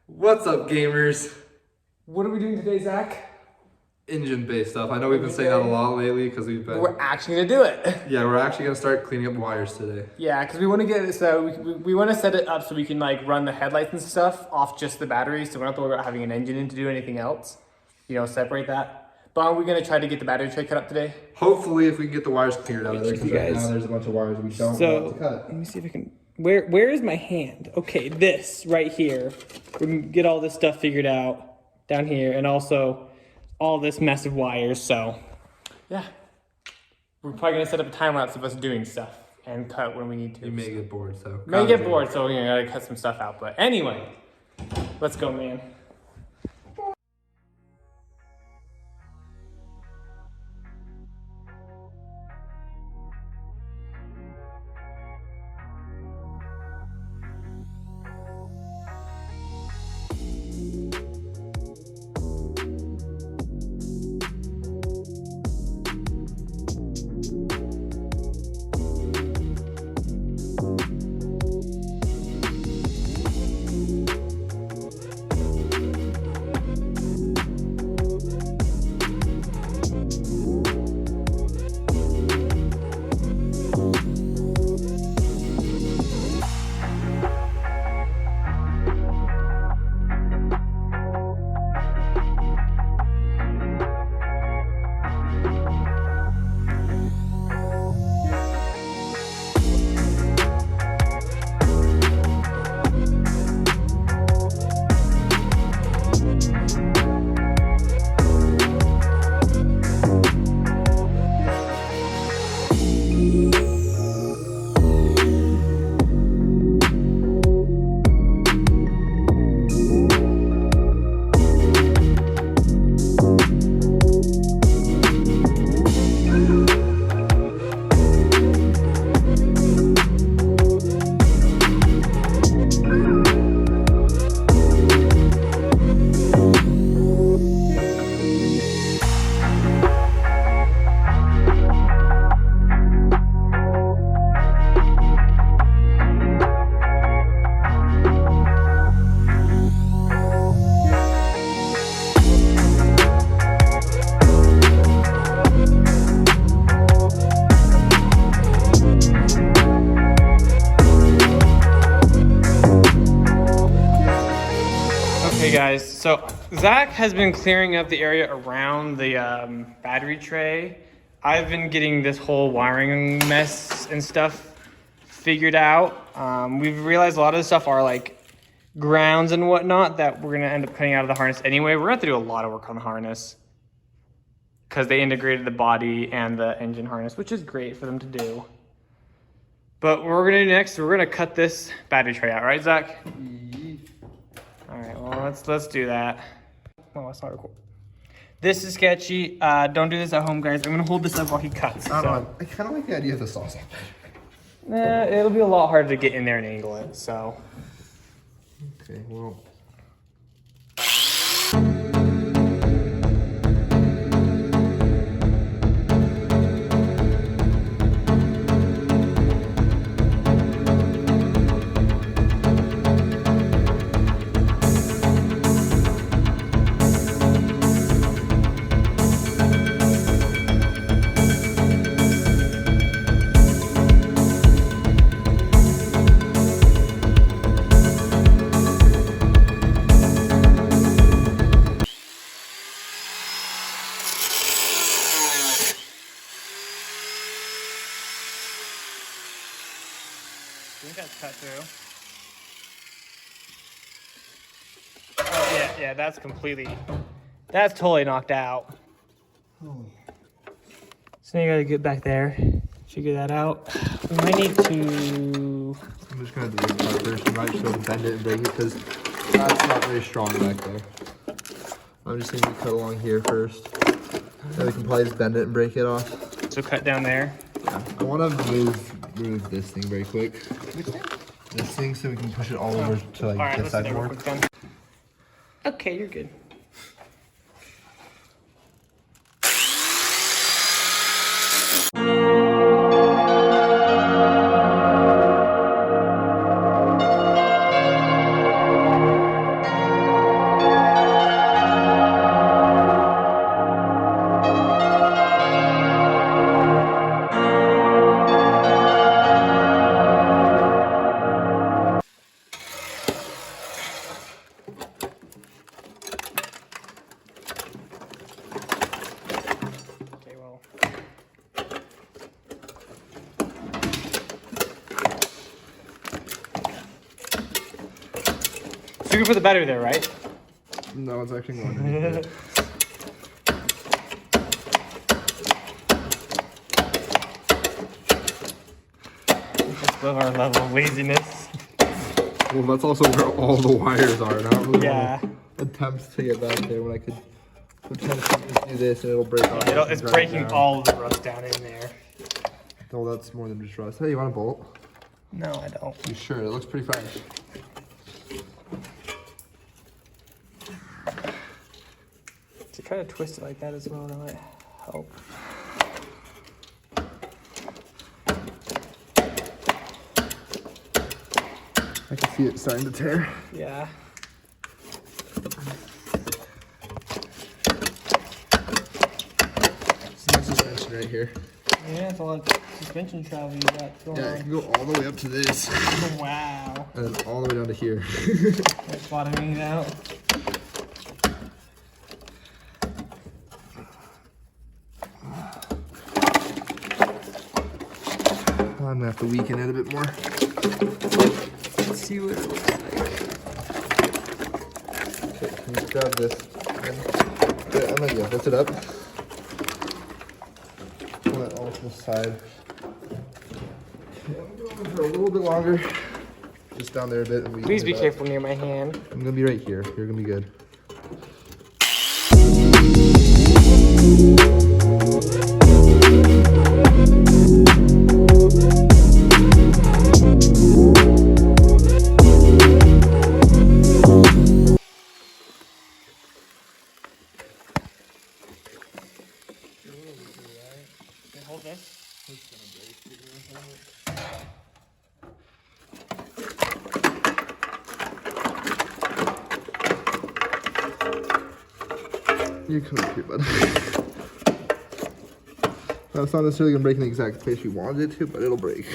What's up, gamers? What are we doing today, Zach? Engine-based stuff. I know we've been saying that a lot lately because we've been... We're actually gonna do it. Yeah, we're actually gonna start cleaning up wires today. Yeah, because we want to get it so we want to set it up so we can like run the headlights and stuff off just the battery, so we don't have to worry about having an engine in to do anything else. You know, separate that. But are we gonna try to get the battery tray cut up today? Hopefully, if we can get the wires cleared out of there, because right now there's a bunch of wires we don't want to cut. Let me see if I can. Where is my hand? Okay, this right here. We can get all this stuff figured out down here, and also all this mess of wires. So, yeah, we're probably gonna set up a time lapse of us doing stuff and cut when we need to. You may get bored, so may get bored, so you know, gotta cut some stuff out. But anyway, let's go, man. Okay guys, so Zach has been clearing up the area around the battery tray. I've been getting this whole wiring mess and stuff figured out. We've realized a lot of the stuff are like grounds and whatnot that we're gonna end up cutting out of the harness anyway. We're gonna have to do a lot of work on the harness because they integrated the body and the engine harness, which is great for them to do. But what we're gonna do next, we're gonna cut this battery tray out, right, Zach? All right, well, let's do that. Oh, that's not recording. This is sketchy. Don't do this at home, guys. I'm gonna hold this up while he cuts. I don't know. I kind of like the idea of the sauce. It'll be a lot harder to get in there and angle it, so. Okay, well. I think that's cut through. Oh, yeah, that's totally knocked out. So now you gotta get back there, figure that out. We might need to... I'm just gonna do this part first. You might just go bend it and break it because that's not very strong back there. I'm just gonna cut along here first. Then we can probably just bend it and break it off. So cut down there. Yeah. I want to move this thing very quick. Which thing? This thing, so we can push it all over to like Alright, this side more. Okay, you're good. You can put the battery there, right? No, it's actually going underneath it. Just above our level of laziness. Well, that's also where all the wires are. And I don't really Yeah. want to attempt to get back there when I could potentially just do this and it'll break off. It's breaking all the rust down in there. Oh, that's more than just rust. Hey, you want a bolt? No, I don't. You sure? It looks pretty fresh. To try to twist it like that as well, that might help. I can see it starting to tear. Yeah. This is my suspension right here. Yeah, it's a lot of suspension travel you got going Yeah, it can go all the way up to this. Wow. And then all the way down to here. That's bottoming it out. I'm gonna have to weaken it a bit more. Let's see what it looks like. Okay, can you just grab this? Yeah, I'm gonna lift it up. Pull that off the side. Okay, I'm going for a little bit longer. Just down there a bit. And Please be careful near my hand. I'm gonna be right here. You're gonna be good. Hold this. You come up here, bud. Now, it's not necessarily gonna break in the exact place we wanted it to, but it'll break.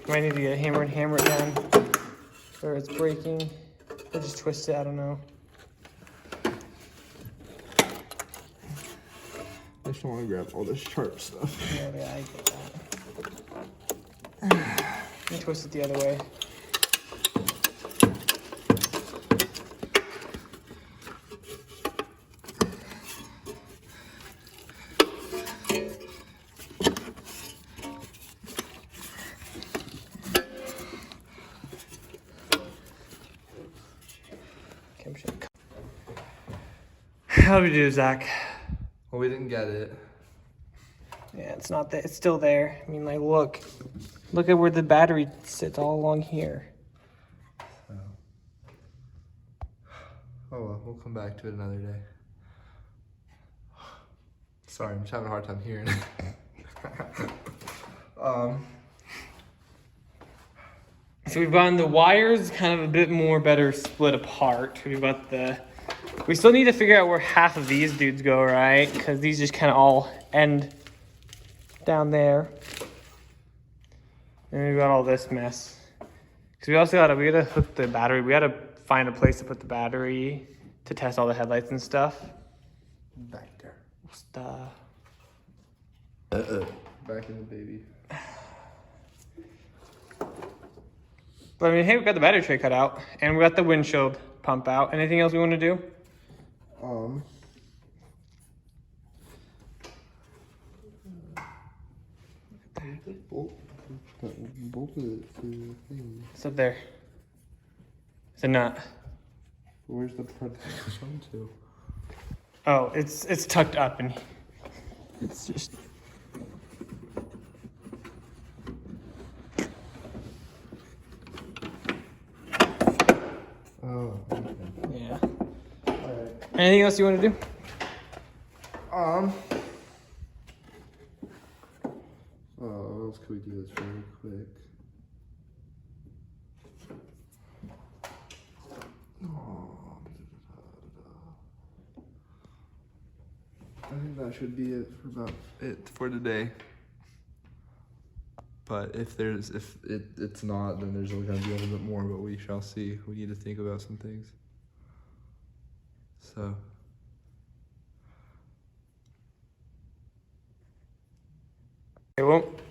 Might need to get a hammer and hammer it down where it's breaking. Or just twist it, I don't know. I just don't want to grab all this sharp stuff. Yeah, I get that. Let me twist it the other way. How do we do, Zach? Well, we didn't get it. Yeah, it's not there. It's still there. I mean, like, look at where the battery sits all along here. Oh well, we'll come back to it another day. Sorry, I'm just having a hard time hearing it. So we've gotten the wires kind of a bit more better split apart. We still need to figure out where half of these dudes go, right? Because these just kind of all end down there. And we've got all this mess. Because we gotta hook the battery. We gotta find a place to put the battery to test all the headlights and stuff. Back there. Stuff. Back in the baby. But I mean, hey, we got the battery tray cut out, and we got the windshield pump out. Anything else we want to do? Bolted it to the thing. It's up there. Is it not? Where's the protection to? Oh, it's tucked up and it's just. Oh, okay. Yeah. Alright. Anything else you want to do? What else could we do this really quick? I think that should be it for today. But if it's not, then there's gonna be a little bit more, but we shall see. We need to think about some things. So.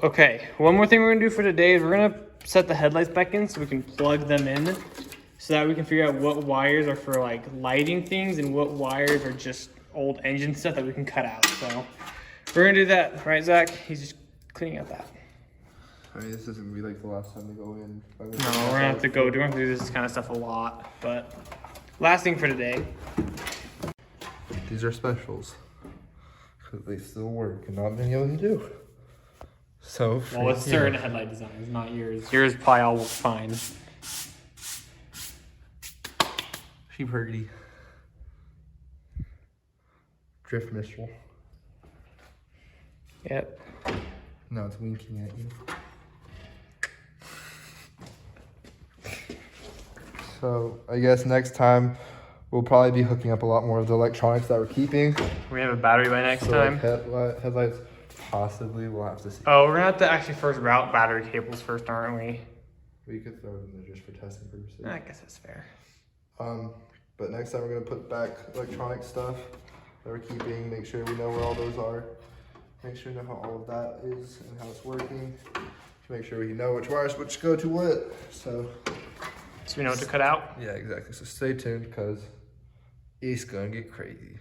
Okay, one more thing we're gonna do for today is we're gonna set the headlights back in so we can plug them in so that we can figure out what wires are for like lighting things and what wires are just old engine stuff that we can cut out. So we're gonna do that, right, Zach? He's just cleaning up that. I mean, this isn't gonna be like the last time to go in. No, we're gonna have to go. We're gonna do this kind of stuff a lot, but last thing for today. These are specials because they still work and not many of them do. So, well, with certain headlight designs, not yours. Yours probably all work fine. Sheep Hurdy. Drift Mistral. Yep. No, it's winking at you. So, I guess next time we'll probably be hooking up a lot more of the electronics that we're keeping. We have a battery by next time. Like headlights, possibly, we'll have to see. Oh, we're gonna have to actually first route battery cables first, aren't we? We could throw them in there just for testing purposes. I guess that's fair. But next time we're gonna put back electronic stuff that we're keeping, make sure we know where all those are. Make sure we know how all of that is and how it's working. To make sure we know which wires which go to what. So we know what to cut out? Yeah, exactly. So stay tuned because it's gonna get crazy.